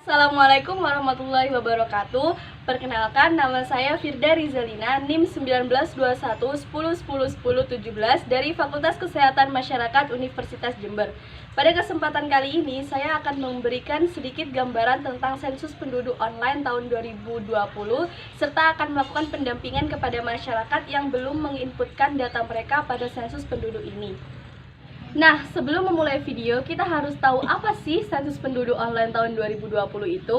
Assalamualaikum warahmatullahi wabarakatuh. Perkenalkan, nama saya Firda Rizalina, NIM 1921 10 10 10 17 dari Fakultas Kesehatan Masyarakat Universitas Jember. Pada kesempatan kali ini, saya akan memberikan sedikit gambaran tentang sensus penduduk online tahun 2020, serta akan melakukan pendampingan kepada masyarakat yang belum menginputkan data mereka pada sensus penduduk ini. Nah, sebelum memulai video, kita harus tahu apa sih sensus penduduk online tahun 2020 itu.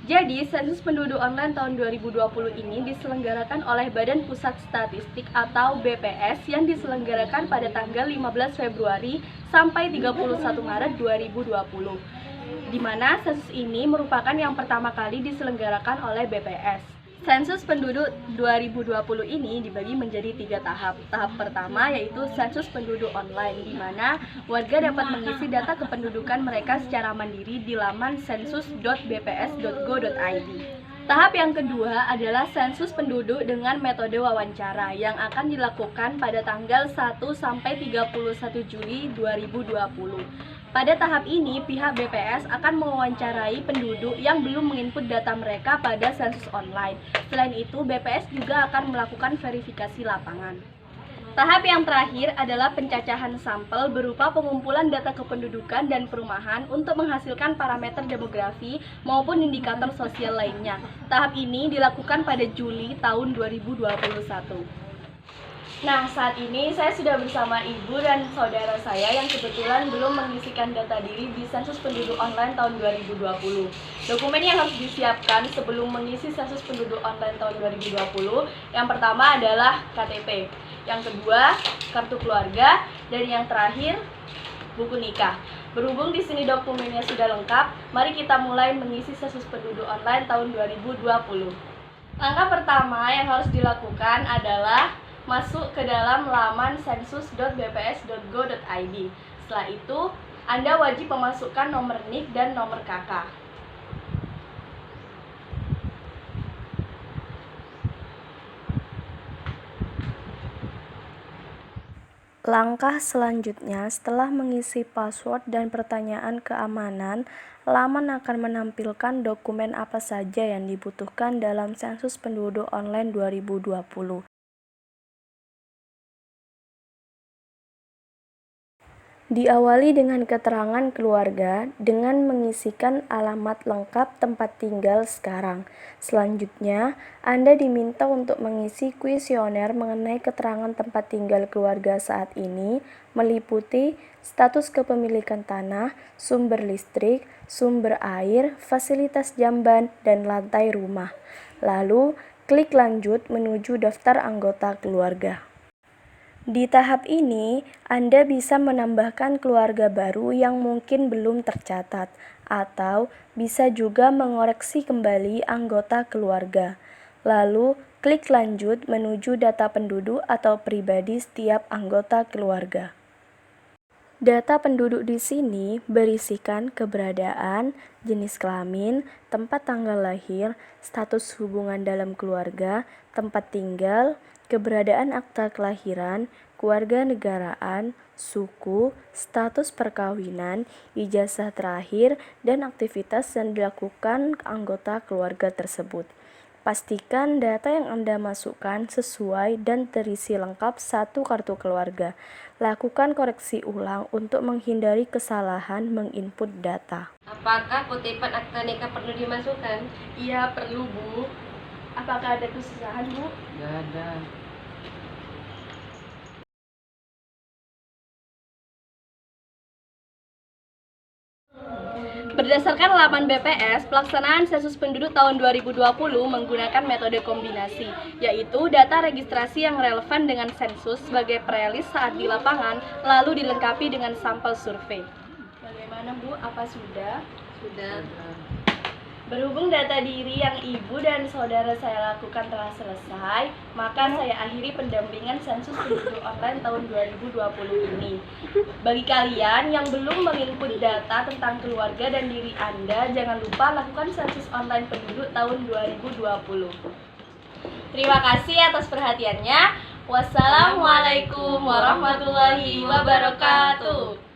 Jadi, sensus penduduk online tahun 2020 ini diselenggarakan oleh Badan Pusat Statistik atau BPS yang diselenggarakan pada tanggal 15 Februari sampai 31 Maret 2020. Di mana sensus ini merupakan yang pertama kali diselenggarakan oleh BPS. Sensus penduduk 2020 ini dibagi menjadi 3 tahap. Tahap pertama yaitu sensus penduduk online, di mana warga dapat mengisi data kependudukan mereka secara mandiri di laman sensus.bps.go.id. Tahap yang kedua adalah sensus penduduk dengan metode wawancara yang akan dilakukan pada tanggal 1 sampai 31 Juli 2020. Pada tahap ini, pihak BPS akan mewawancarai penduduk yang belum menginput data mereka pada sensus online. Selain itu, BPS juga akan melakukan verifikasi lapangan. Tahap yang terakhir adalah pencacahan sampel berupa pengumpulan data kependudukan dan perumahan untuk menghasilkan parameter demografi maupun indikator sosial lainnya. Tahap ini dilakukan pada Juli tahun 2021. Nah, saat ini saya sudah bersama ibu dan saudara saya yang kebetulan belum mengisikan data diri di sensus penduduk online tahun 2020. Dokumen yang harus disiapkan sebelum mengisi sensus penduduk online tahun 2020, yang pertama adalah KTP, yang kedua kartu keluarga, dan yang terakhir buku nikah. Berhubung di sini dokumennya sudah lengkap, mari kita mulai mengisi sensus penduduk online tahun 2020. Langkah pertama yang harus dilakukan adalah masuk ke dalam laman sensus.bps.go.id. Setelah itu, Anda wajib memasukkan nomor NIK dan nomor KK. Langkah selanjutnya, setelah mengisi password dan pertanyaan keamanan, laman akan menampilkan dokumen apa saja yang dibutuhkan dalam sensus penduduk online 2020. Diawali dengan keterangan keluarga dengan mengisikan alamat lengkap tempat tinggal sekarang. Selanjutnya, Anda diminta untuk mengisi kuesioner mengenai keterangan tempat tinggal keluarga saat ini, meliputi status kepemilikan tanah, sumber listrik, sumber air, fasilitas jamban, dan lantai rumah. Lalu, klik lanjut menuju daftar anggota keluarga. Di tahap ini, Anda bisa menambahkan keluarga baru yang mungkin belum tercatat, atau bisa juga mengoreksi kembali anggota keluarga. Lalu, klik lanjut menuju data penduduk atau pribadi setiap anggota keluarga. Data penduduk di sini berisikan keberadaan, jenis kelamin, tempat tanggal lahir, status hubungan dalam keluarga, tempat tinggal, keberadaan akta kelahiran, kewarganegaraan, suku, status perkawinan, ijazah terakhir, dan aktivitas yang dilakukan anggota keluarga tersebut. Pastikan data yang Anda masukkan sesuai dan terisi lengkap satu kartu keluarga. Lakukan koreksi ulang untuk menghindari kesalahan menginput data. Apakah kutipan akta nikah perlu dimasukkan? Iya, perlu, Bu. Apakah ada kesusahan, Bu? Nggak ada. Berdasarkan laman BPS, pelaksanaan sensus penduduk tahun 2020 menggunakan metode kombinasi, yaitu data registrasi yang relevan dengan sensus sebagai prelis saat di lapangan, lalu dilengkapi dengan sampel survei. Bagaimana, Bu? Apa sudah? Sudah. Berhubung data diri yang ibu dan saudara saya lakukan telah selesai, maka saya akhiri pendampingan sensus penduduk online tahun 2020 ini. Bagi kalian yang belum menginput data tentang keluarga dan diri Anda, jangan lupa lakukan sensus online penduduk tahun 2020. Terima kasih atas perhatiannya. Wassalamualaikum warahmatullahi wabarakatuh.